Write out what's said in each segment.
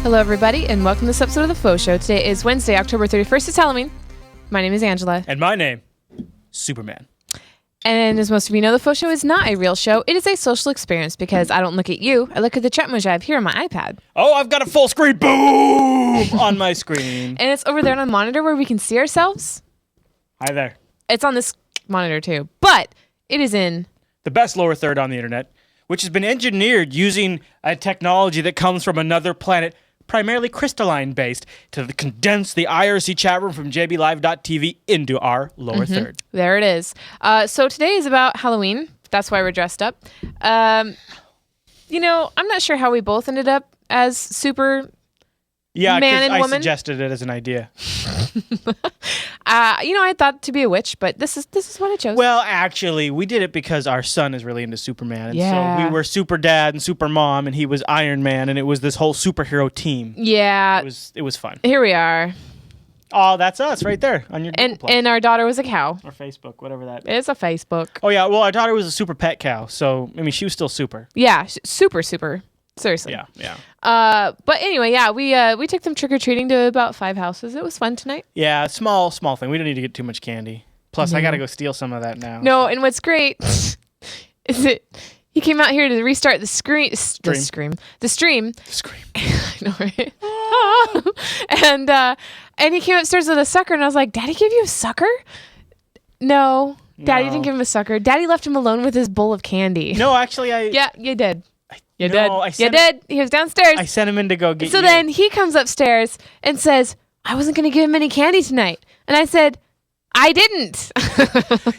Hello, everybody, and welcome to this episode of the FauxShow. Today is Wednesday, October 31st. It's Halloween. My name is Angela. And my name, Superman. And as most of you know, the FauxShow is not a real show. It is a social experience because I don't look at you. I look at the chat emoji I have here on my iPad. Oh, I've got a full screen boom on my screen. And it's over there on a monitor where we can see ourselves. Hi there. It's on this monitor, too. But it is in the best lower third on the internet, which has been engineered using a technology that comes from another planet, primarily crystalline-based, to condense the IRC chat room from jblive.tv into our lower third. There it is. So today is about Halloween. That's why we're dressed up. I'm not sure how we both ended up as super man and woman. I suggested it as an idea. I thought to be a witch, but this is what I chose. Well, actually, we did it because our son is really into Superman. And so we were Super Dad and Super Mom, and he was Iron Man, and it was this whole superhero team. Yeah. It was fun. Here we are. Oh, that's us right there on your Google Plus. And our daughter was a cow. Or Facebook, whatever that is. It's a Facebook. Oh, yeah. Well, our daughter was a super pet cow, so, I mean, she was still super. Yeah, super. Seriously. Yeah. But anyway, yeah, we took them trick-or-treating to about 5 houses. It was fun tonight. Yeah, small thing. We don't need to get too much candy. Plus, I got to go steal some of that now. No, and what's great is he came out here to restart the stream. I know, right? And he came upstairs with a sucker, and I was like, Daddy gave you a sucker? No. Daddy didn't give him a sucker. Daddy left him alone with his bowl of candy. No, actually, Yeah, you did. You No, did. He was downstairs. I sent him in to go get So then he comes upstairs and says, I wasn't going to give him any candy tonight. And I said, I didn't.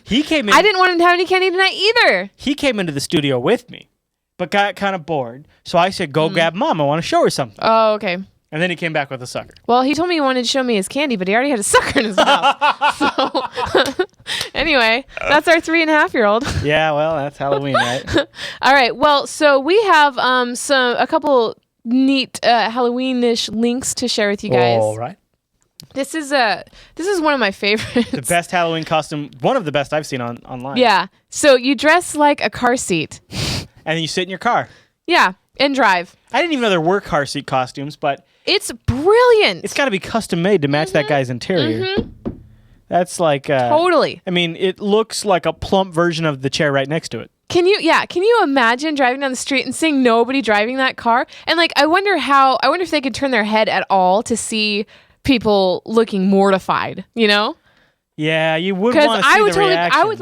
He came in. I didn't want him to have any candy tonight either. He came into the studio with me, but got kind of bored. So I said, go grab Mom. I want to show her something. Oh, okay. And then he came back with a sucker. Well, he told me he wanted to show me his candy, but he already had a sucker in his mouth. So anyway, that's our 3.5-year-old. Yeah, well, that's Halloween, right? All right. Well, so we have a couple neat Halloweenish links to share with you guys. All right. This is one of my favorites. The best Halloween costume, one of the best I've seen online. Yeah. So you dress like a car seat. And then you sit in your car. Yeah, and drive. I didn't even know there were car seat costumes, but it's brilliant. It's got to be custom made to match that guy's interior. That's like totally. I mean, it looks like a plump version of the chair right next to it. Can you imagine driving down the street and seeing nobody driving that car? And like, I wonder if they could turn their head at all to see people looking mortified, you know? Yeah, you would want to see the reactions.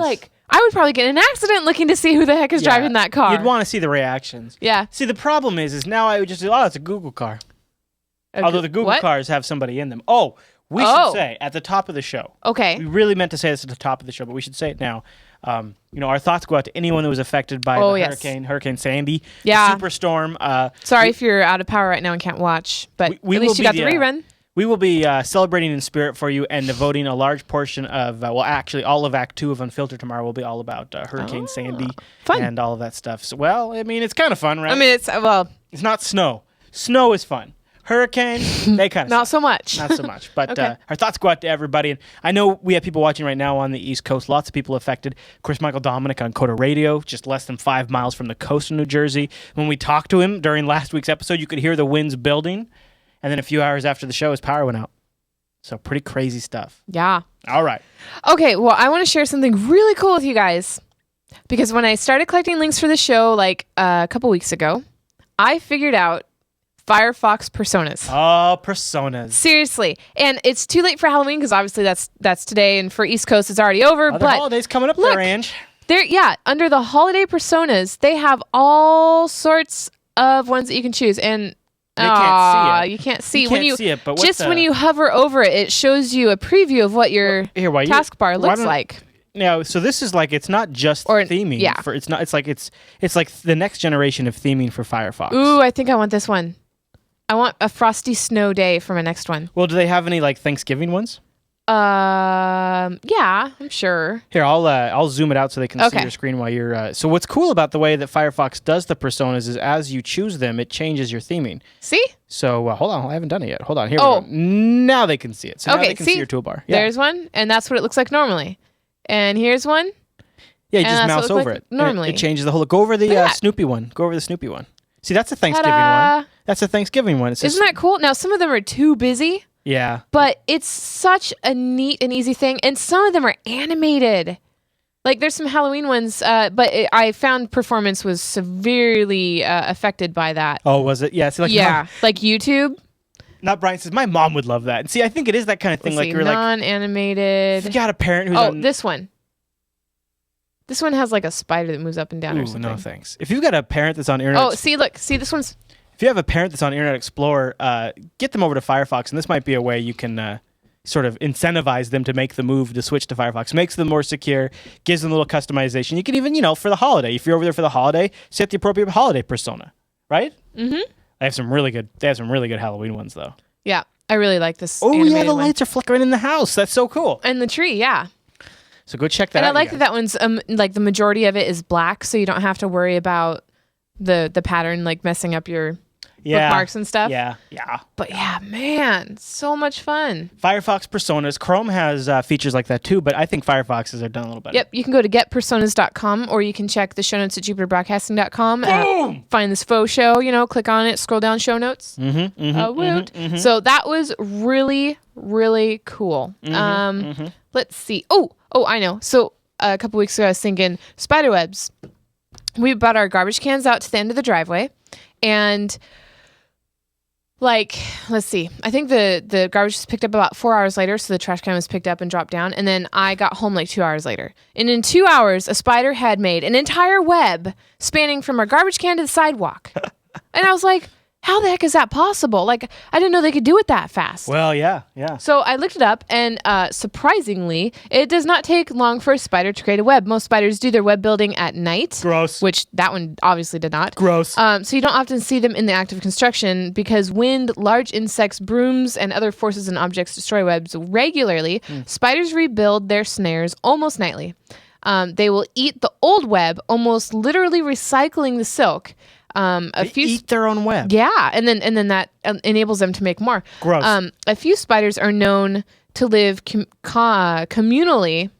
I would probably get in an accident looking to see who the heck is driving that car. You'd want to see the reactions. Yeah. See, the problem is now I would just say, it's a Google car. Although the Google cars have somebody in them. Oh, we should say at the top of the show. Okay. We really meant to say this at the top of the show, but we should say it now. Our thoughts go out to anyone that was affected by Hurricane Sandy, the superstorm. Sorry if you're out of power right now and can't watch, but at least you got the rerun. We will be celebrating in spirit for you and devoting a large portion of, actually all of Act 2 of Unfiltered tomorrow will be all about Hurricane Sandy and all of that stuff. So, well, I mean, it's kind of fun, right? I mean, it's not snow. Snow is fun. Hurricane, they kind of Not so much. Not so much. But our thoughts go out to everybody. And I know we have people watching right now on the East Coast. Lots of people affected. Of course, Michael Dominic on Coda Radio, just less than 5 miles from the coast of New Jersey. When we talked to him during last week's episode, you could hear the winds building. And then a few hours after the show, his power went out. So pretty crazy stuff. Yeah. All right. Okay, well, I want to share something really cool with you guys. Because when I started collecting links for the show like a couple weeks ago, I figured out Firefox personas. Oh, personas. Seriously. And it's too late for Halloween because obviously that's today, and for East Coast it's already over. Other but holidays coming up there, Ange. Under the holiday personas, they have all sorts of ones that you can choose. And they can't see it. You can't see. You can't see it, but when you hover over it, it shows you a preview of what your taskbar looks like. Now, so this is like, it's not just theming. Yeah. It's like the next generation of theming for Firefox. Ooh, I think I want this one. I want a frosty snow day for my next one. Well, do they have any like Thanksgiving ones? Yeah, I'm sure. Here, I'll zoom it out so they can see your screen while you're. So what's cool about the way that Firefox does the personas is as you choose them, it changes your theming. See? So hold on, I haven't done it yet. Hold on, here we go. Now they can see it. So now they can see your toolbar. Yeah. There's one, and that's what it looks like normally. And here's one. Yeah, you just mouse over it. Normally, it changes the whole. Go over the Snoopy one. Go over the Snoopy one. See, that's a Thanksgiving one. That's a Thanksgiving one. Isn't that cool? Now, some of them are too busy. Yeah. But it's such a neat and easy thing. And some of them are animated. Like, there's some Halloween ones, but I found performance was severely affected by that. Oh, was it? Yeah. See, like YouTube. Not Brian says, my mom would love that. And see, I think it is that kind of thing. Let's see, you're non-animated. You got a parent who's this one. This one has like a spider that moves up and down or something. No thanks. If you've got a parent that's on Internet... Oh, see, this one's... If you have a parent that's on Internet Explorer, get them over to Firefox, and this might be a way you can sort of incentivize them to make the move to switch to Firefox. Makes them more secure, gives them a little customization. You can even, for the holiday, if you're over there for the holiday, set the appropriate holiday persona, right? Mm-hmm. They have some really good Halloween ones, though. Yeah, I really like this. Oh, yeah, the lights are flickering in the house. That's so cool. And the tree, yeah. So go check that out. And I like that one's like the majority of it is black, so you don't have to worry about the pattern like messing up your bookmarks and stuff. Yeah. But yeah, man, so much fun. Firefox personas. Chrome has features like that too, but I think Firefox's are done a little better. Yep, you can go to getpersonas.com or you can check the show notes at jupiterbroadcasting.com. Boom! Find this faux show, click on it, scroll down show notes. So that was really, really cool. Let's see. Oh, I know. So a couple weeks ago, I was thinking spider webs. We brought our garbage cans out to the end of the driveway, and let's see. I think the garbage was picked up about 4 hours later, so the trash can was picked up and dropped down, and then I got home 2 hours later. And in 2 hours, a spider had made an entire web spanning from our garbage can to the sidewalk. And I was like, how the heck is that possible? I didn't know they could do it that fast. Well, yeah. So I looked it up, and surprisingly, it does not take long for a spider to create a web. Most spiders do their web building at night. Gross. Which that one obviously did not. Gross. So you don't often see them in the act of construction because wind, large insects, brooms, and other forces and objects destroy webs regularly. Spiders rebuild their snares almost nightly. They will eat the old web, almost literally recycling the silk. Eat their own web. Yeah, and then that enables them to make more. Gross. A few spiders are known to live communally.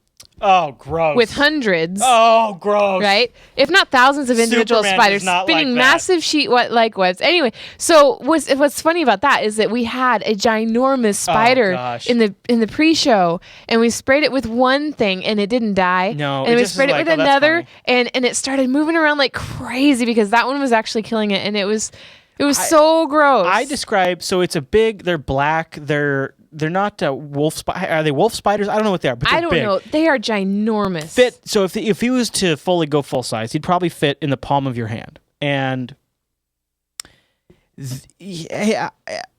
Oh, gross. With hundreds. Oh, gross. Right? If not thousands of individual spiders spinning massive sheet-like webs. Anyway, so what's funny about that is that we had a ginormous spider in the pre-show, and we sprayed it with one thing, and it didn't die. No, and we sprayed it with another, and it started moving around like crazy because that one was actually killing it, and it was so gross. I describe, so it's they're black, they're not wolf spiders. Are they wolf spiders? I don't know what they are, but they're big. Know. They are ginormous. So if he was to fully go full size, he'd probably fit in the palm of your hand. And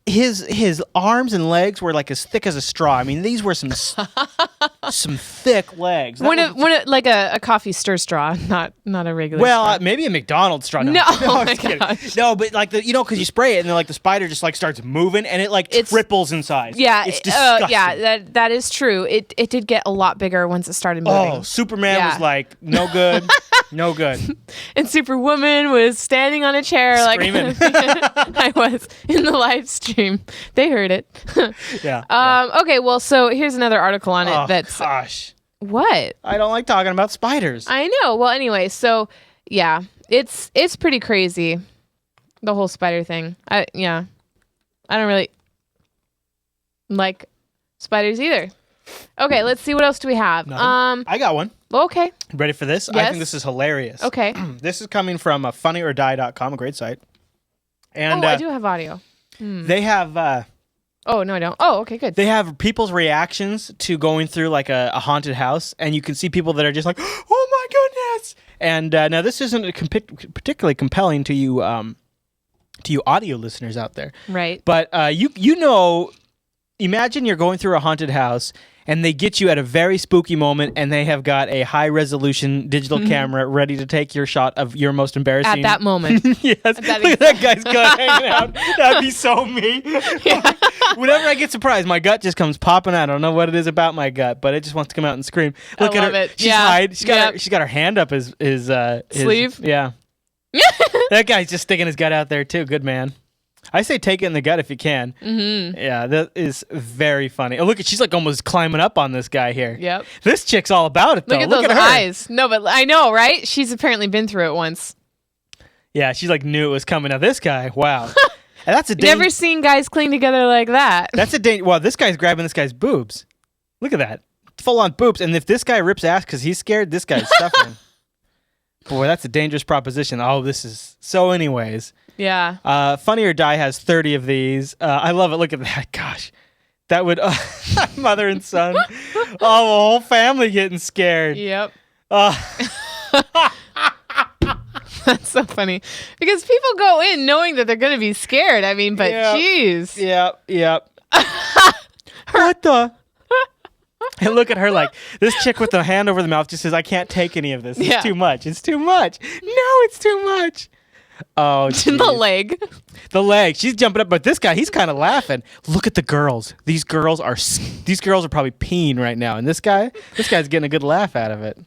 his arms and legs were as thick as a straw. I mean, these were some thick legs. Like a coffee stir straw, not a regular. Well, straw. Maybe a McDonald's straw. No, oh my gosh. No, but because you spray it and then the spider just starts moving and it triples in size. Yeah, it's disgusting. That is true. It did get a lot bigger once it started moving. Oh, Superman was no good, no good. And Superwoman was standing on a chair screaming. I was in the live stream. They heard it. Yeah. Okay, well, so here's another article on it. Gosh. What? I don't like talking about spiders. I know. Well, anyway, so yeah, it's pretty crazy, the whole spider thing. I don't really like spiders either. Okay, let's see what else do we have. Nothing. I got one. Okay. Ready for this? Yes. I think this is hilarious. Okay. This is coming from funnyordie.com, a great site. And I do have audio. They have oh, no, I don't. Oh, okay, good. They have people's reactions to going through a haunted house, and you can see people that are just like, "Oh my goodness!" And now this isn't particularly compelling to you audio listeners out there, right? But imagine you're going through a haunted house, and they get you at a very spooky moment, and they have got a high-resolution digital camera ready to take your shot of your most embarrassing... At that moment. Yes. Look at that guy's gut hanging out. That'd be so me. Yeah. Whenever I get surprised, my gut just comes popping out. I don't know what it is about my gut, but it just wants to come out and scream. Look at her. It. She's hiding. She's got her hand up his sleeve. Yeah. That guy's just sticking his gut out there, too. Good man. I say take it in the gut if you can. Mm-hmm. Yeah, that is very funny. Oh, look, she's almost climbing up on this guy here. Yep. This chick's all about it, though. Look at those eyes. No, but I know, right? She's apparently been through it once. Yeah, she like knew it was coming. Now this guy, wow. And that's a Never seen guys cling together like that. That's a danger. Well, this guy's grabbing this guy's boobs. Look at that. Full on boobs. And if this guy rips ass because he's scared, this guy's suffering. Boy, that's a dangerous proposition. Oh, this is... So anyways. Yeah. Funny or Die has 30 of these. I love it. Look at that. Gosh. That would... mother and son. Oh, the whole family getting scared. Yep. That's so funny. Because people go in knowing that they're going to be scared. I mean, but jeez. Yep. What the... And look at her like, this chick with the hand over the mouth just says, I can't take any of this. It's too much. It's too much. No, it's too much. Oh, geez. The leg. The leg. She's jumping up, but this guy, he's kind of laughing. Look at the girls. These girls are probably peeing right now. And this guy's getting a good laugh out of it.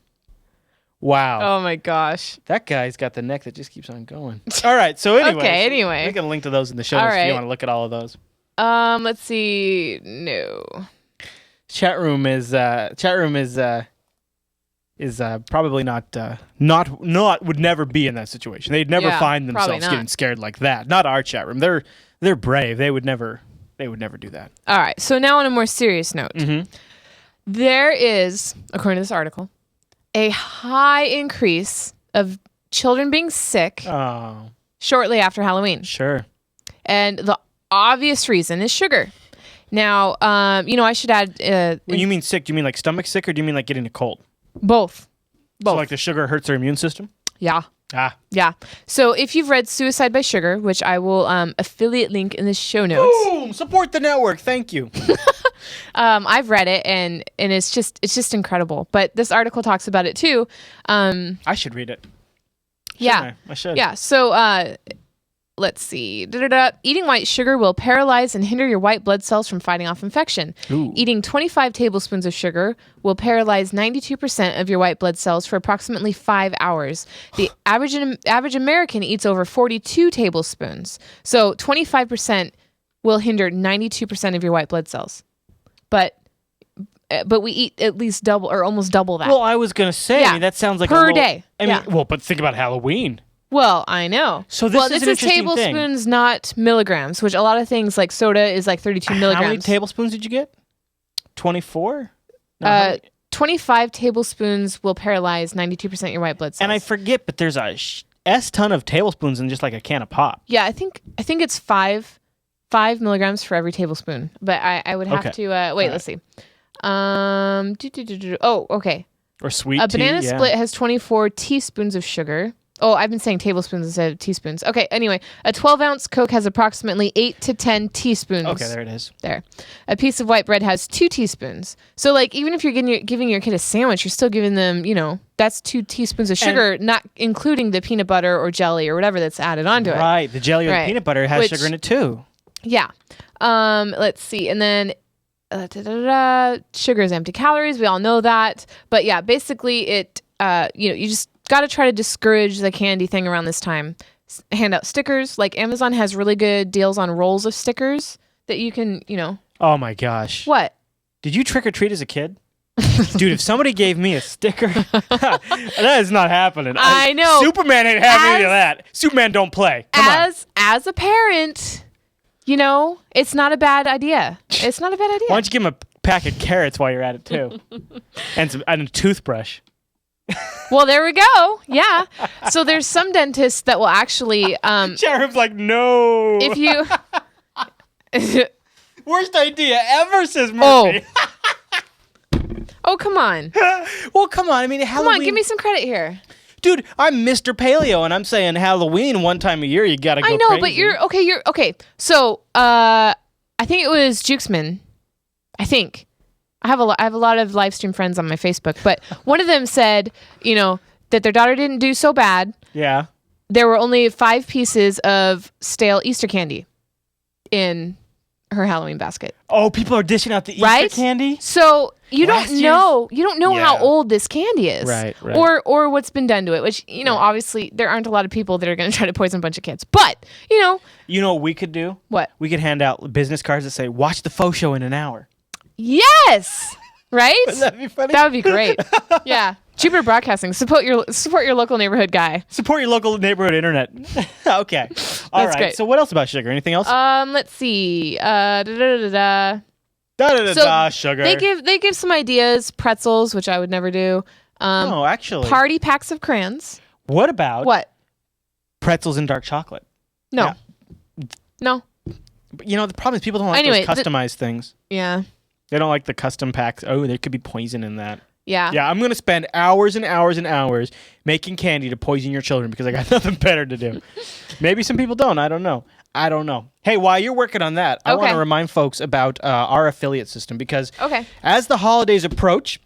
Wow. Oh my gosh. That guy's got the neck that just keeps on going. All right. So anyway. We can link to those in the show notes if you want to look at all of those. Let's see. No. Chat room is probably not would never be in that situation. They'd never find themselves getting scared like that. Not our chat room. They're brave. They would never do that. All right. So now on a more serious note, there is, according to this article, a high increase of children being sick shortly after Halloween. Sure. And the obvious reason is sugar. Now, I should add... when you mean sick, do you mean like stomach sick or do you mean like getting a cold? Both. So like the sugar hurts their immune system? Yeah. Yeah. So if you've read Suicide by Sugar, which I will affiliate link in the show notes. Boom! Support the network. Thank you. I've read it and it's just incredible. But this article talks about it too. I should read it. I should. Yeah. So let's see. Eating white sugar will paralyze and hinder your white blood cells from fighting off infection. Ooh. Eating 25 tablespoons of sugar will paralyze 92% of your white blood cells for approximately 5 hours. The average American eats over 42 tablespoons. So 25% will hinder 92% of your white blood cells. But we eat at least double or almost double that. Well, I was going to say, I mean, that sounds like per day. But think about Halloween. Well, I know. So this is tablespoons, not milligrams, which a lot of things like soda is like 32 milligrams. How many tablespoons did you get? 24? 25 tablespoons will paralyze 92% of your white blood cells. And I forget, but there's a ton of tablespoons in just like a can of pop. Yeah, I think it's 5 milligrams for every tablespoon. But I would have to wait. Let's see. Oh, okay. Or sweet tea. A banana split has 24 teaspoons of sugar. Oh, I've been saying tablespoons instead of teaspoons. Okay, anyway, a 12-ounce Coke has approximately 8 to 10 teaspoons. Okay, there it is. There. A piece of white bread has 2 teaspoons. So, like, even if you're giving your kid a sandwich, you're still giving them, that's 2 teaspoons of sugar, not including the peanut butter or jelly or whatever that's added onto it. Right, the jelly or the peanut butter has sugar in it too. Yeah. Let's see. And then sugar is empty calories. We all know that. But yeah, basically it, you just got to try to discourage the candy thing around this time. Hand out stickers. Like Amazon has really good deals on rolls of stickers that you can, Oh my gosh. What? Did you trick or treat as a kid? Dude, if somebody gave me a sticker, that is not happening. I know. Superman ain't having any of that. Superman don't play. Come on. As a parent, it's not a bad idea. It's not a bad idea. Why don't you give him a pack of carrots while you're at it too? and a toothbrush. Well, there we go. Yeah. So there's some dentists that will actually Cherub's like, no. If you Worst idea ever, says Murphy. Oh, come on. Well, come on. I mean, Halloween. Come on, give me some credit here. Dude, I'm Mr. Paleo, and I'm saying Halloween one time a year, you gotta go crazy. I know, but you're okay. So, I think it was Jukesman. I think. I have a lot of live stream friends on my Facebook, but one of them said, that their daughter didn't do so bad. Yeah. There were only 5 pieces of stale Easter candy in her Halloween basket. Oh, people are dishing out the Easter candy? So you don't know how old this candy is. Right. Or what's been done to it, which, obviously there aren't a lot of people that are going to try to poison a bunch of kids. But, You know what we could do? What? We could hand out business cards that say, watch the FauxShow in an hour. Yes! Right? Wouldn't that be funny? That would be great. Yeah. Jupiter Broadcasting. Support your local neighborhood guy. Support your local neighborhood internet. Okay. All right. great. So what else about sugar? Anything else? Let's see. Sugar. They give some ideas. Pretzels, which I would never do. Oh, actually. Party packs of crayons. What about pretzels and dark chocolate? No. Yeah. No. But, the problem is people don't like those customized things. Yeah. They don't like the custom packs. Oh, there could be poison in that. Yeah. Yeah, I'm going to spend hours and hours and hours making candy to poison your children because I got nothing better to do. Maybe some people don't. I don't know. Hey, while you're working on that, I want to remind folks about our affiliate system because as the holidays approach,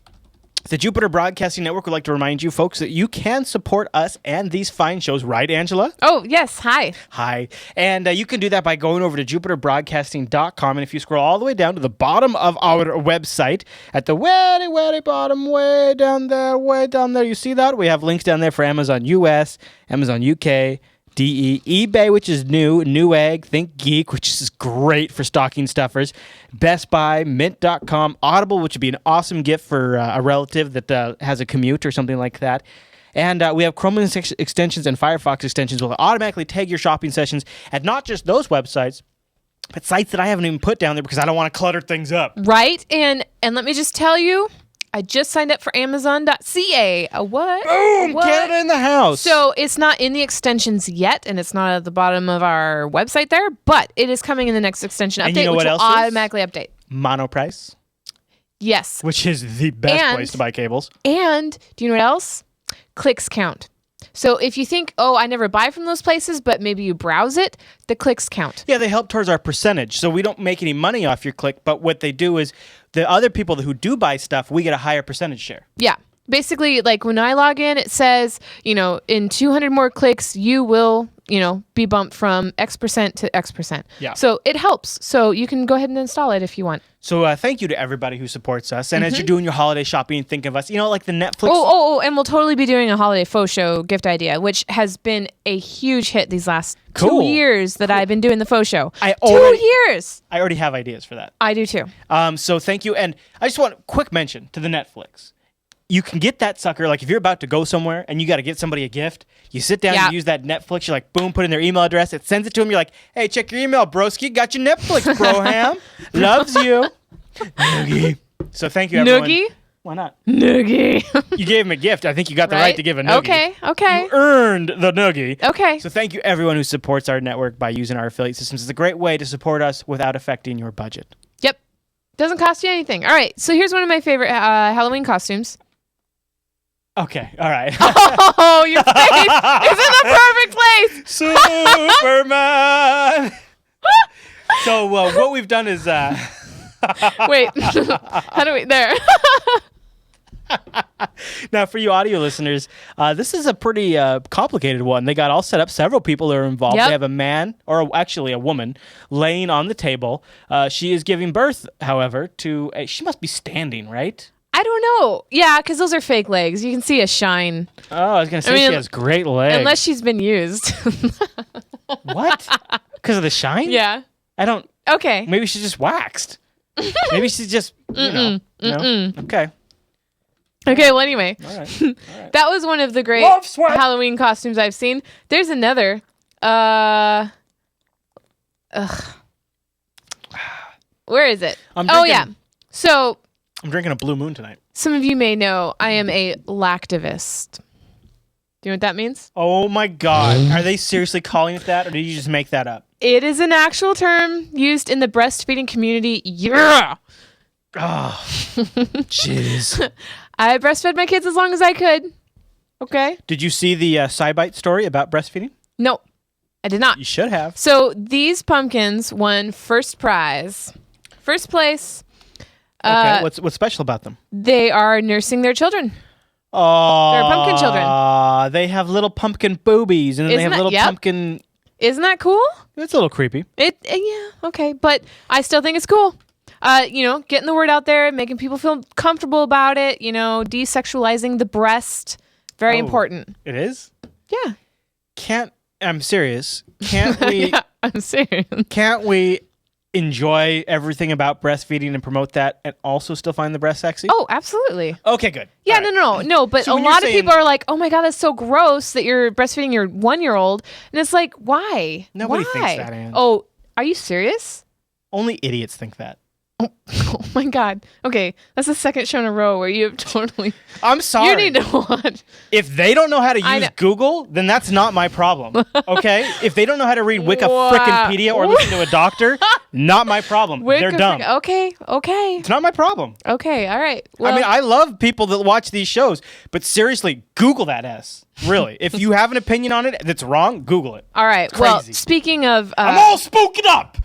the Jupiter Broadcasting Network would like to remind you folks that you can support us and these fine shows, right, Angela? Oh, yes. Hi. Hi. And you can do that by going over to jupiterbroadcasting.com. And if you scroll all the way down to the bottom of our website, at the way bottom, way down there, you see that? We have links down there for Amazon US, Amazon UK, DE, eBay, which is new, Newegg, Think Geek, which is great for stocking stuffers, Best Buy, Mint.com, Audible, which would be an awesome gift for a relative that has a commute or something like that. And we have Chrome extensions and Firefox extensions will automatically tag your shopping sessions at not just those websites, but sites that I haven't even put down there because I don't want to clutter things up. Right. And let me just tell you, I just signed up for Amazon.ca. What? Boom! What? Canada in the house. So it's not in the extensions yet, and it's not at the bottom of our website there, but it is coming in the next extension update, And you know which what will else automatically update. Monoprice. Yes. Which is the best place to buy cables. And do you know what else? Clicks count. So if you think, I never buy from those places, but maybe you browse it, the clicks count. Yeah, they help towards our percentage. So we don't make any money off your click, but what they do is the other people who do buy stuff, we get a higher percentage share. Yeah. Basically, like when I log in, it says, in 200 more clicks, you will, be bumped from X% to X%. Yeah. So it helps. So you can go ahead and install it if you want. So thank you to everybody who supports us. And as you're doing your holiday shopping, think of us, like the Netflix. And we'll totally be doing a holiday FauxShow gift idea, which has been a huge hit these last 2 years that I've been doing the FauxShow. 2 years. I already have ideas for that. I do too. So thank you. And I just want a quick mention to the Netflix. You can get that sucker, like if you're about to go somewhere and you got to get somebody a gift, you sit down and use that Netflix, you're like, boom, put in their email address, it sends it to them, you're like, hey, check your email, broski, got your Netflix, broham, loves you. Noogie. So thank you, everyone. Noogie? Why not? Noogie. You gave him a gift. I think you got the right to give a noogie. Okay. You earned the noogie. Okay. So thank you, everyone who supports our network by using our affiliate systems. It's a great way to support us without affecting your budget. Yep. Doesn't cost you anything. All right. So here's one of my favorite Halloween costumes. Okay, all right. Oh, your face is in the perfect place. Superman. So what we've done is... Wait, how do we... There. Now, for you audio listeners, this is a pretty complicated one. They got all set up. Several people are involved. Yep. They have a man, or actually a woman, laying on the table. She is giving birth, however, to... she must be standing, right? I don't know. Yeah, because those are fake legs. You can see a shine. Oh, I was going to say she has great legs. Unless she's been used. What? Because of the shine? Yeah. I don't... Okay. Maybe she's just waxed. Maybe she's just, No? Okay. Okay, well, anyway. All right. That was one of the great Halloween costumes I've seen. There's another. Where is it? Yeah. So... I'm drinking a Blue Moon tonight. Some of you may know I am a lactivist. Do you know what that means? Oh my God. Are they seriously calling it that, or did you just make that up? It is an actual term used in the breastfeeding community. Yeah. Oh, jeez. I breastfed my kids as long as I could. Okay. Did you see the SciBite story about breastfeeding? No, I did not. You should have. So these pumpkins won first prize. First place. Okay, what's special about them? They are nursing their children. Oh, they're pumpkin children. They have little pumpkin boobies, and then they have little pumpkin. Isn't that cool? It's a little creepy. Yeah, okay, but I still think it's cool. Getting the word out there, making people feel comfortable about it. Desexualizing the breast, very important. It is? Yeah. I'm serious. Can't we? Yeah, I'm serious. Can't we enjoy everything about breastfeeding and promote that and also still find the breast sexy? Oh, absolutely. Okay, good. Yeah, All right. no. But So a when you're lot of saying- people are like, "Oh my god, that's so gross that you're breastfeeding your 1-year-old," and it's like, why? Nobody Why? thinks that, Ange. Oh, are you serious? Only idiots think that. Oh my god. Okay, that's the second show in a row where you have totally. I'm sorry. You need to watch. If they don't know how to I use know. Google, then that's not my problem. Okay? If they don't know how to read Wiki Wow. Frickinpedia or listen to a doctor, not my problem. They're dumb. Okay. It's not my problem. All right. Well, I mean, I love people that watch these shows, but seriously, Google that S. Really. If you have an opinion on it that's wrong, Google it. all right. It's Well, crazy. speaking of, I'm all spooking up.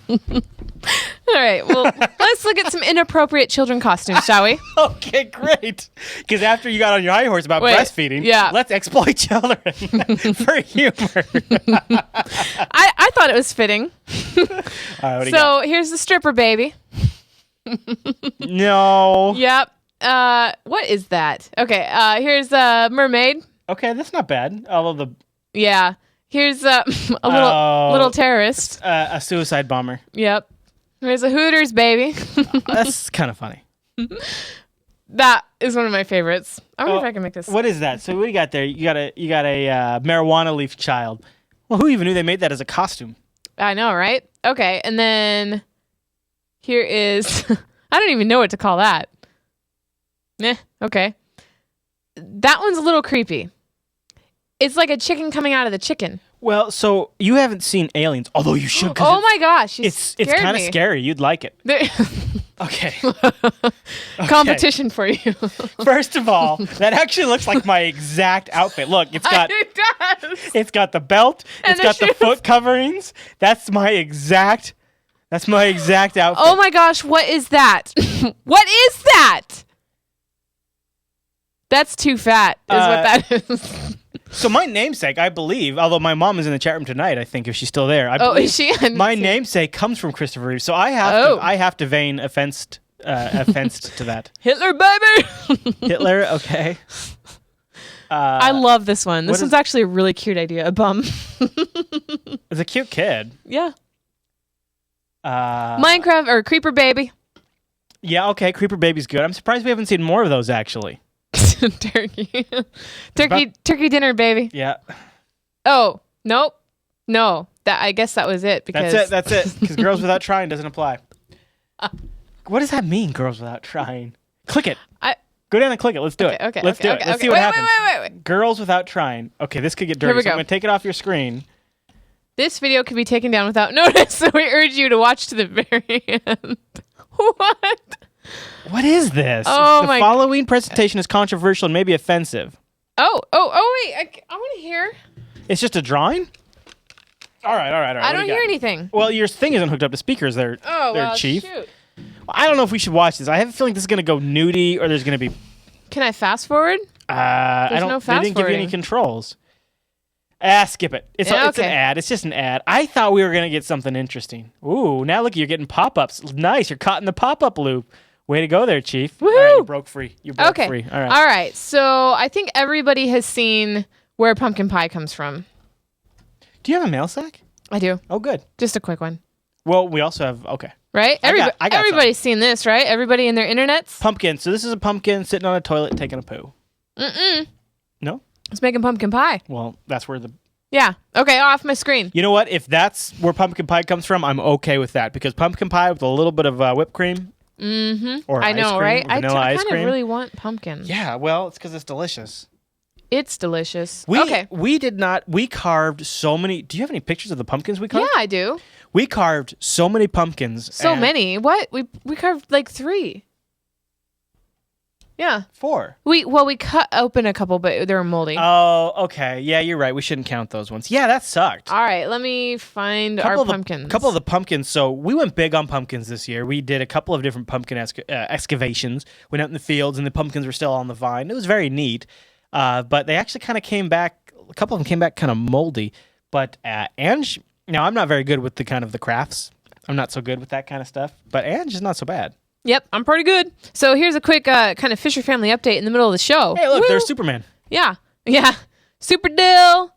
all right. Well, let's look at some inappropriate children costumes, shall we? Okay, great. Because after you got on your high horse about Wait, breastfeeding, yeah. let's exploit children for humor. I thought it was fitting. All right, what do you got? So here's the stripper baby. No. Yep. What is that? Okay. Here's a mermaid. Okay, that's not bad. Although Yeah. Here's a Oh. little terrorist. a suicide bomber. Yep. Here's a Hooters baby. That's kind of funny. That is one of my favorites. I wonder if I can make this. What is that? So what do you got there? You got a marijuana leaf child. Well, who even knew they made that as a costume? I know, right? Okay. And then here is I don't even know what to call that. Okay. That one's a little creepy. It's like a chicken coming out of the chicken. Well, so you haven't seen Aliens, although you should. Oh my gosh, It's kind of scary. You'd like it. Okay. Competition for you. First of all, that actually looks like my exact outfit. Look, It does. it's got the belt, And it's the got the shoes. foot coverings. That's my exact outfit. Oh my gosh, what is that? What is that? That's too fat, is what that is. So my namesake, I believe, although my mom is in the chat room tonight, I think if she's still there. I Oh, believe is she? I didn't My see. namesake comes from Christopher Reeve, so I have to vein offensed to that. Hitler baby. Hitler, okay. I love this one. This what one's is- actually a really cute idea. A bum. It's a cute kid. Yeah. Uh, Minecraft or Creeper baby. yeah, okay. Creeper Baby's good. I'm surprised we haven't seen more of those actually. Turkey. Turkey dinner baby. Yeah, Oh, nope. No. I guess that was it because that's it. Because Girls Without Trying doesn't apply. What does that mean, Girls Without Trying? Click it. Go down and click it. Let's do it. Okay. Let's do it. Okay, Let's okay. see what Wait, happens. Wait. Girls Without Trying. Okay, this could get dirty. Here we So I'm go. going to take it off your screen. This video could be taken down without notice, so we urge you to watch to the very end. What? What is this? Oh the my- following presentation is controversial and maybe offensive. Oh, wait. I want to hear. It's just a drawing? All right. I What don't do you hear got? anything. Well, your thing isn't hooked up to speakers there, Oh, well, Chief. shoot. I don't know if we should watch this. I have a feeling this is going to go nudie or there's going to be... Can I fast forward? I don't. no They didn't give you any fast-forwarding. controls. Skip it. It's Yeah, an okay. ad. It's just an ad. I thought we were going to get something interesting. Ooh, now look, you're getting pop-ups. Nice. You're caught in the pop-up loop. Way to go there, Chief. All right, Woohoo! you broke free. You broke Okay. free. All right. All right. So I think everybody has seen where pumpkin pie comes from. Do you have a mail sack? I do. Oh, good. Just a quick one. Well, we also have... Okay. Right? I got Everybody's seen this, right? Everybody in their internets? Pumpkin. So this is a pumpkin sitting on a toilet taking a poo. No? It's making pumpkin pie. Well, that's where the... Yeah. Okay, off my screen. You know what? If that's where pumpkin pie comes from, I'm okay with that. Because pumpkin pie with a little bit of whipped cream... Or I ice know, cream, right? vanilla I ice kind cream. of really want pumpkin. Yeah, well, it's because it's delicious. It's delicious. We Okay. we carved so many. Do you have any pictures of the pumpkins we carved? Yeah, I do. We carved so many pumpkins. So and many. What? We carved like 3. Yeah. 4. We cut open a couple, but they were moldy. Oh, okay. Yeah, you're right. We shouldn't count those ones. Yeah, that sucked. All right, let me find our pumpkins. A couple of the pumpkins. So we went big on pumpkins this year. We did a couple of different pumpkin excavations. Went out in the fields, and the pumpkins were still on the vine. It was very neat. But they actually kind of came back. A couple of them came back kind of moldy. But Ange, now I'm not very good with the kind of the crafts. I'm not so good with that kind of stuff. But Ange is not so bad. Yep, I'm pretty good. So here's a quick kind of Fisher family update in the middle of the show. Hey, look, Woo! there's Superman. Yeah. Super Dill.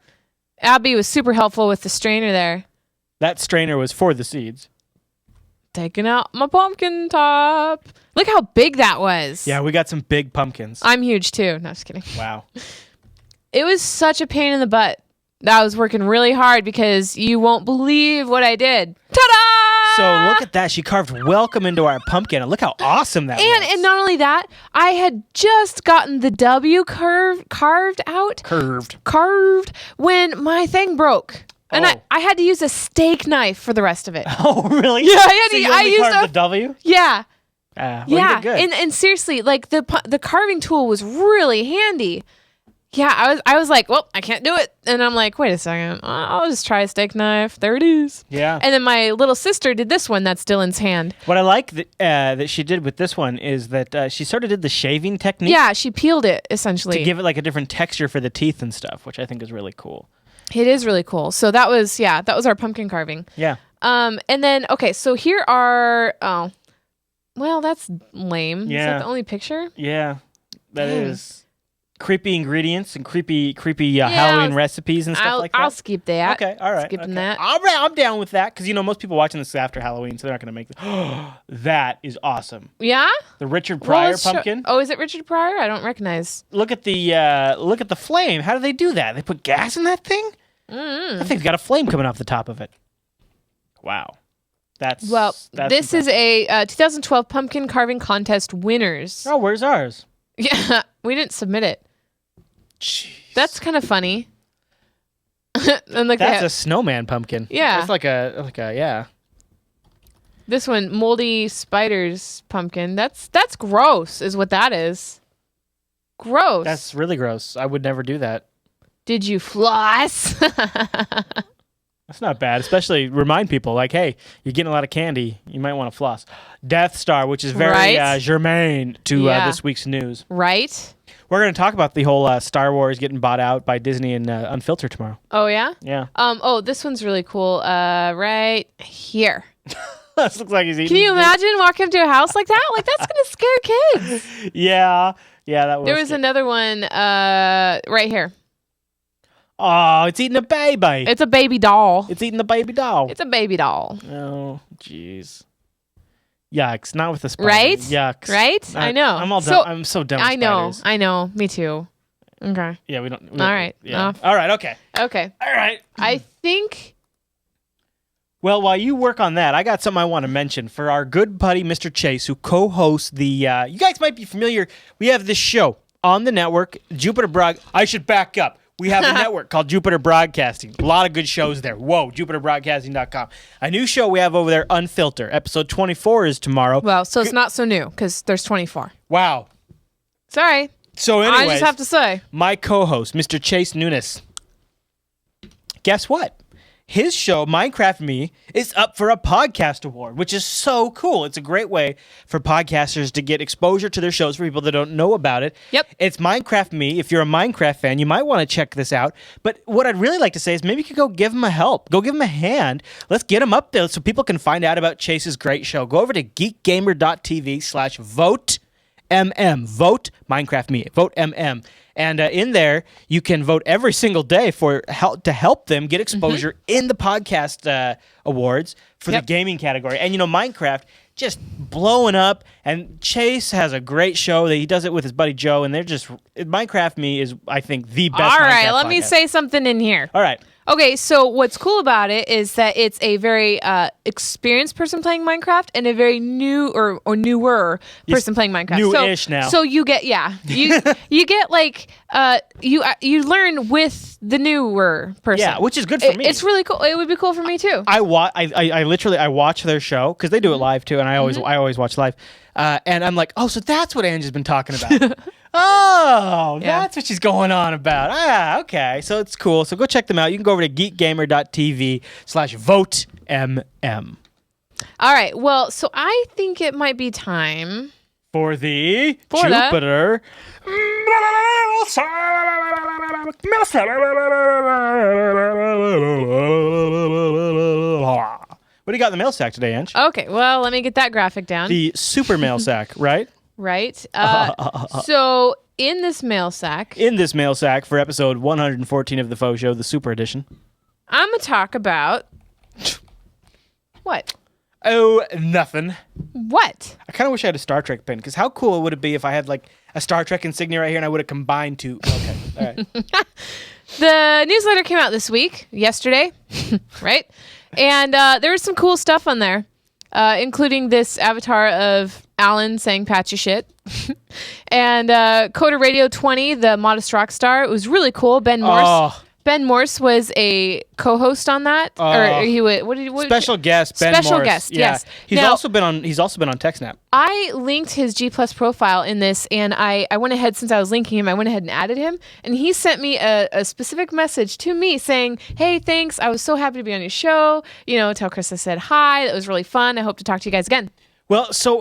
Abby was super helpful with the strainer there. That strainer was for the seeds. Taking out my pumpkin top. Look how big that was. Yeah, we got some big pumpkins. I'm huge too. No, just kidding. Wow. It was such a pain in the butt. I was working really hard because you won't believe what I did. Ta-da! So look at that. She carved welcome into our pumpkin. And look how awesome that was. And not only that, I had just gotten the W carved out. Carved when my thing broke. And I had to use a steak knife for the rest of it. Oh, really? Yeah, I used carved the W? Yeah. Well, yeah. You did good. And seriously, like the carving tool was really handy. Yeah, I was like, well, I can't do it. And I'm like, wait a second. I'll just try a steak knife. There it is. Yeah. And then my little sister did this one that's Dylan's hand. What I like that she did with this one is that she sort of did the shaving technique. Yeah, she peeled it, essentially. To give it like a different texture for the teeth and stuff, which I think is really cool. It is really cool. So that was our pumpkin carving. Yeah. And then, okay, so here are, well, that's lame. Yeah. Is that the only picture? Yeah, that is. Creepy ingredients and creepy Halloween recipes and stuff like that. I'll skip that. Okay, all right. Skipping that. All right, I'm down with that because most people watching this after Halloween, so they're not going to make that is awesome. Yeah? The Richard Pryor Well, pumpkin. Oh, is it Richard Pryor? I don't recognize. Look at the flame. How do they do that? They put gas in that thing? Mm-hmm. That thing's got a flame coming off the top of it. Wow. That's this impressive. is a 2012 pumpkin carving contest winners. Oh, where's ours? Yeah, we didn't submit it. Jeez. That's kind of funny. And like that's a snowman pumpkin. Yeah. It's like a yeah. This one, moldy spiders pumpkin. That's gross, is what that is. Gross. That's really gross. I would never do that. Did you floss? That's not bad, especially remind people like, hey, you're getting a lot of candy. You might want to floss. Death Star, which is very germane to this week's news. Right? We're going to talk about the whole Star Wars getting bought out by Disney and Unfiltered tomorrow. Oh, yeah? Yeah. Oh, this one's really cool. Right here. This looks like he's eating. Can you imagine walking up to a house like that? Like, that's going to scare kids. Yeah. Yeah, that was. There was another one right here. Oh, it's eating a baby. It's a baby doll. It's eating the baby doll. It's a baby doll. Oh, jeez. Yucks. Not with the spiders. Right? Yucks. Right? I know. I'm all done. I'm so done with spiders. I know. Me too. Okay. Yeah, we don't. All right. Yeah. All right. Okay. Okay. All right. I think. Well, while you work on that, I got something I want to mention for our good buddy, Mr. Chase, who co-hosts the. You guys might be familiar. We have this show on the network, Jupiter I should back up. We have a network called Jupiter Broadcasting. A lot of good shows there. Whoa, JupiterBroadcasting.com. A new show we have over there, Unfilter. Episode 24 is tomorrow. Well, so it's not so new because there's 24. Wow. Sorry. So anyways, I just have to say. My co-host, Mr. Chase Nunes. Guess what? His show, Minecraft Me, is up for a podcast award, which is so cool. It's a great way for podcasters to get exposure to their shows for people that don't know about it. Yep. It's Minecraft Me. If you're a Minecraft fan, you might want to check this out. But what I'd really like to say is maybe you could go give him a help. Go give him a hand. Let's get him up there so people can find out about Chase's great show. Go over to geekgamer.tv/vote. Vote Minecraft Me. Vote MM. And in there, you can vote every single day to help them get exposure in the podcast awards for the gaming category. And, Minecraft just blowing up. And Chase has a great show that he does it with his buddy Joe. And Minecraft Me is, I think, the best All right, Minecraft let me podcast. say something in here. All right. Okay, so what's cool about it is that it's a very experienced person playing Minecraft and a very new or newer person playing Minecraft. New-ish now. So you get you get like you learn with the newer person. Yeah, which is good for me. It's really cool. It would be cool for me too. I watch their show because they do it live too, and I always watch live. And I'm like, oh, so that's what Angie's been talking about. Oh, that's what she's going on about. Ah, okay. So it's cool. So go check them out. You can go over to geekgamer.tv/votemm. All right. Well, so I think it might be time for the For Jupiter. What do you got in the mail sack today, Ange? Okay. Well, let me get that graphic down. The super mail sack, right? right? So in this mail sack, for episode 114 of the Faux Show, the Super Edition, I'm going to talk about... What? Oh, nothing. What? I kind of wish I had a Star Trek pin, because how cool would it be if I had like a Star Trek insignia right here and I would have combined two. Okay, all right. The newsletter came out this week, yesterday, right? And there was some cool stuff on there, including this avatar of Alan saying patch your shit. And Coda Radio 20, the modest rock star. It was really cool. Ben Morse was a co-host on that, or he would. Special guest. Ben Special Morse. guest. Yeah. Yes. He's Now, also been on TechSnap. I linked his G Plus profile in this, and I went ahead, since I was linking him, I went ahead and added him, and he sent me a specific message to me saying, "Hey, thanks. I was so happy to be on your show. Tell Chris I said hi. That was really fun. I hope to talk to you guys again." Well, so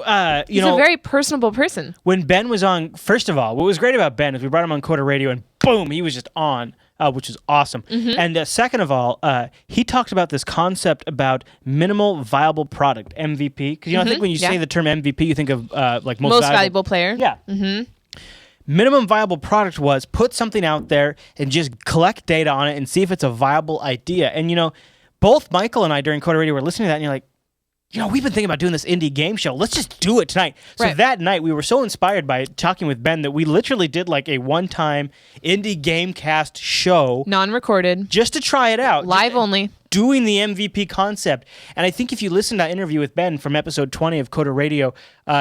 he's a very personable person. When Ben was on, first of all, what was great about Ben is we brought him on Coda Radio, and boom, he was just on. Which is awesome. Mm-hmm. And second of all, he talked about this concept about minimal viable product, MVP. Because I think when you say the term MVP, you think of like most valuable player. Yeah. Mm-hmm. Minimum viable product was put something out there and just collect data on it and see if it's a viable idea. And both Michael and I during Coda Radio were listening to that, and you're like, we've been thinking about doing this indie game show. Let's just do it tonight. So that night, we were so inspired by talking with Ben that we literally did like a one-time indie game cast show. Non-recorded. Just to try it out. Live only. Doing the MVP concept. And I think if you listen to that interview with Ben from episode 20 of Coda Radio,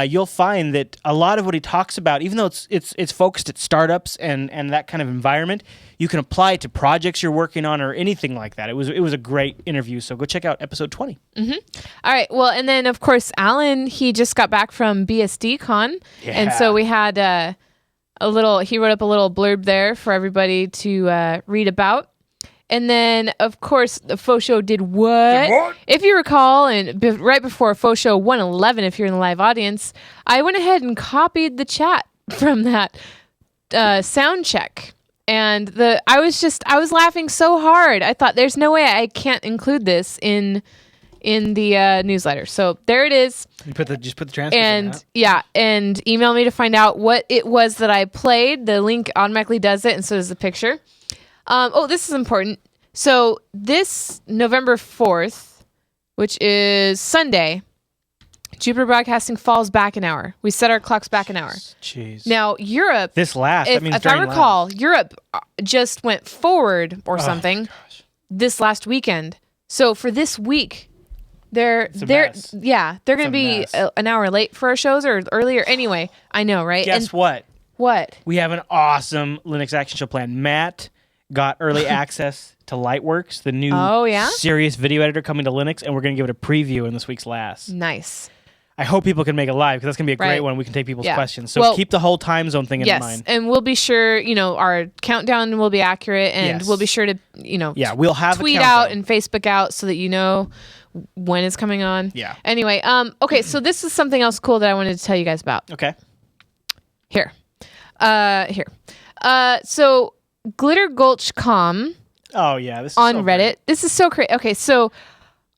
you'll find that a lot of what he talks about, even though it's focused at startups and that kind of environment, you can apply it to projects you're working on or anything like that. It was a great interview, so go check out episode 20. Mm-hmm. All right, well, and then, of course, Alan, he just got back from BSD Con, and so we had he wrote up a little blurb there for everybody to read about. And then, of course, the Faux Show did what? If you recall, and right before Faux Show 111, if you're in the live audience, I went ahead and copied the chat from that sound check. And I was laughing so hard. I thought, there's no way I can't include this in the newsletter. So there it is. You just put the transcript and and email me to find out what it was that I played. The link automatically does it, and so does the picture. This is important. So this November 4th, which is Sunday, Jupiter Broadcasting falls back an hour. We set our clocks back an hour. Jeez. Now, Europe... If I recall, Europe just went forward or something this last weekend. So for this week, they're going to be an hour late for our shows or earlier. Anyway, I know, right? Guess what? What? We have an awesome Linux Action Show plan. Matt got early access to Lightworks, the new serious video editor coming to Linux, and we're going to give it a preview in this week's Last. Nice. I hope people can make it live, because that's going to be a great one. We can take people's questions. So keep the whole time zone thing in mind. Yes, and we'll be sure, our countdown will be accurate, and we'll be sure to, we'll have tweet out and Facebook out so that you know when it's coming on. Yeah. Anyway, okay, so this is something else cool that I wanted to tell you guys about. Okay. Here. So Glitter Gulch Com. Oh, yeah. This is on so Reddit. great. This is so crazy. Okay, so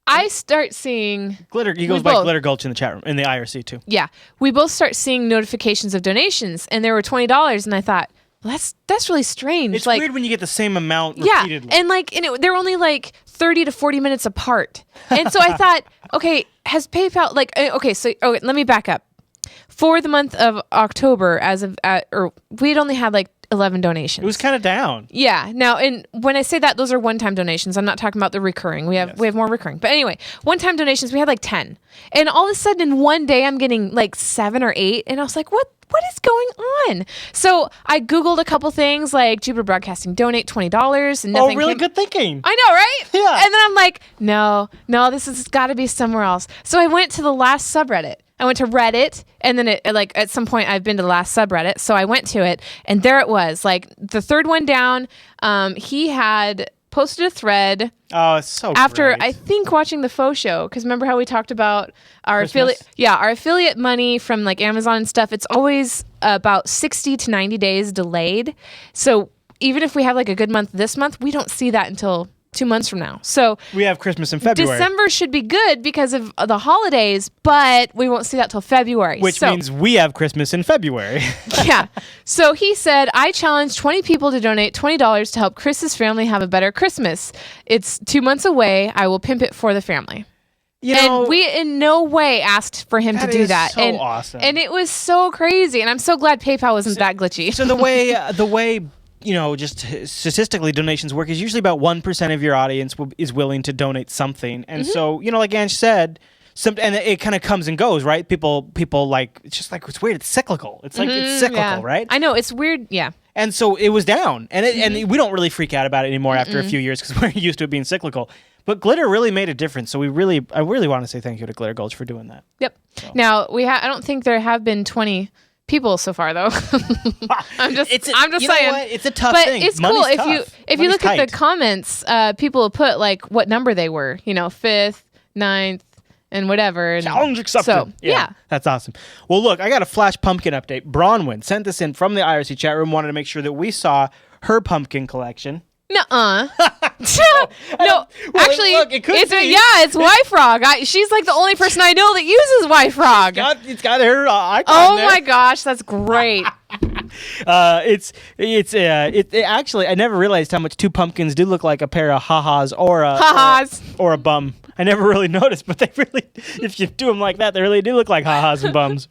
I start seeing Glitter. He goes by Glitter Gulch in the chat room, in the IRC too. Yeah, we both start seeing notifications of donations, and there were $20, and I thought, well, that's really strange. It's weird when you get the same amount repeatedly. Yeah, and they're only like 30 to 40 minutes apart, and so I thought, okay, has PayPal let me back up. For the month of October, we had only had like 11 donations. It was kind of down. Yeah. Now, and when I say that, those are one-time donations. I'm not talking about the recurring. We have more recurring. But anyway, one-time donations, we had like 10. And all of a sudden in one day, I'm getting like 7 or 8. And I was like, what is going on? So I Googled a couple things like Jupiter Broadcasting donate $20 and nothing. Oh, really good thinking. I know, right? Yeah. And then I'm like, no, this has got to be somewhere else. So I went to the Last subreddit. I went to Reddit, and then at some point I've been to the Last subreddit, so I went to it, and there it was, like the third one down. He had posted a thread. Oh, it's so after great. I think watching the Faux Show, because remember how we talked about our Christmas? our affiliate money from like Amazon and stuff. It's always about 60 to 90 days delayed. So even if we have like a good month this month, we don't see that until 2 months from now. So we have Christmas in February. December should be good because of the holidays, but we won't see that till February. Which means we have Christmas in February. Yeah. So he said, I challenge 20 people to donate $20 to help Chris's family have a better Christmas. It's 2 months away. I will pimp it for the family. And we in no way asked for him to do that. So awesome. And it was so crazy. And I'm so glad PayPal wasn't that glitchy. So the way just statistically donations work is usually about 1% of your audience is willing to donate something. And so, like Ange said, and it kind of comes and goes, right? People like, it's just like, it's weird. It's cyclical. It's like, it's cyclical, right? I know. It's weird. Yeah. And so it was down. And we don't really freak out about it anymore after a few years because we're used to it being cyclical. But Glitter really made a difference. So I really want to say thank you to Glitter Gulch for doing that. Yep. So. Now, I don't think there have been 20 people so far, though. I'm just saying. It's a tough but thing. It's Money's cool tough. if you look at the comments. People have put like what number they were. 5th, 9th, and whatever. And challenge accepted. So yeah, that's awesome. Well, look, I got a Flash pumpkin update. Bronwyn sent this in from the IRC chat room. Wanted to make sure that we saw her pumpkin collection. Nuh-uh. No, actually, look, it could be. It's Y-Frog. She's like the only person I know that uses Y-Frog. It's got her icon Oh there. my gosh, that's great. It actually, I never realized how much two pumpkins do look like a pair of ha-has or a bum. I never really noticed, but they really, if you do them like that, they really do look like ha-has and bums.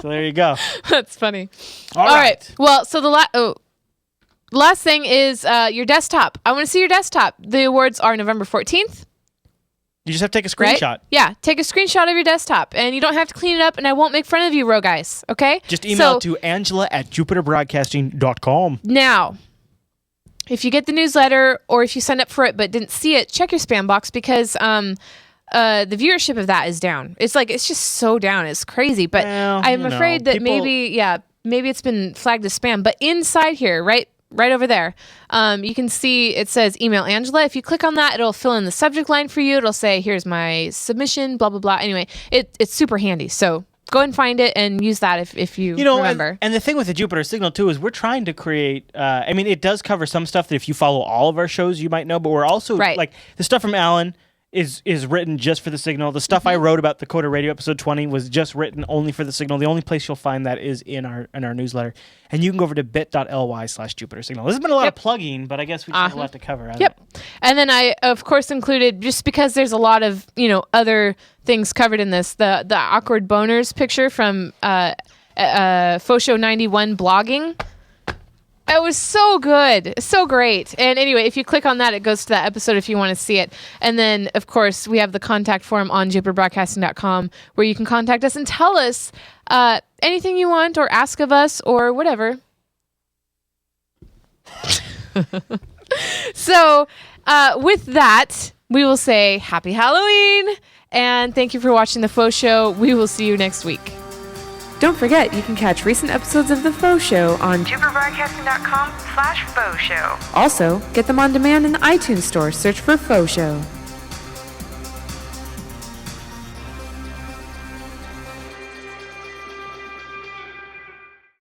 So there you go. That's funny. All right. Well, so the last thing is your desktop. I want to see your desktop. The awards are November 14th. You just have to take a screenshot. Right? Yeah, take a screenshot of your desktop, and you don't have to clean it up, and I won't make fun of you, Rogue Guys, okay? Just email to angela@jupiterbroadcasting.com. Now, if you get the newsletter or if you signed up for it but didn't see it, check your spam box because the viewership of that is down. It's just so down. It's crazy. But I'm afraid that maybe it's been flagged as spam. But inside here, right over there, you can see it says email Angela. If you click on that, it'll fill in the subject line for you. It'll say, here's my submission, blah, blah, blah. Anyway, it's super handy. So go and find it and use that if you remember. And the thing with the Jupiter Signal, too, is we're trying to create... it does cover some stuff that if you follow all of our shows, you might know. But we're also... Like, the stuff from Alan is written just for the Signal. The stuff I wrote about the Coda Radio episode 20 was just written only for the Signal. The only place you'll find that is in our newsletter. And you can go over to bit.ly/Jupiter Signal. This has been a lot of plugging, but I guess we just have a lot to cover. Yep. And then I, of course, included, just because there's a lot of, other things covered in this, the awkward boners picture from FauxShow 91 blogging. It was so good. So great. And anyway, if you click on that, it goes to that episode if you want to see it. And then, of course, we have the contact form on jupiterbroadcasting.com where you can contact us and tell us anything you want or ask of us or whatever. So with that, we will say Happy Halloween and thank you for watching The Faux Show. We will see you next week. Don't forget, you can catch recent episodes of The Faux Show on jupiterbroadcasting.com/FauxShow. Also, get them on demand in the iTunes store. Search for Faux Show.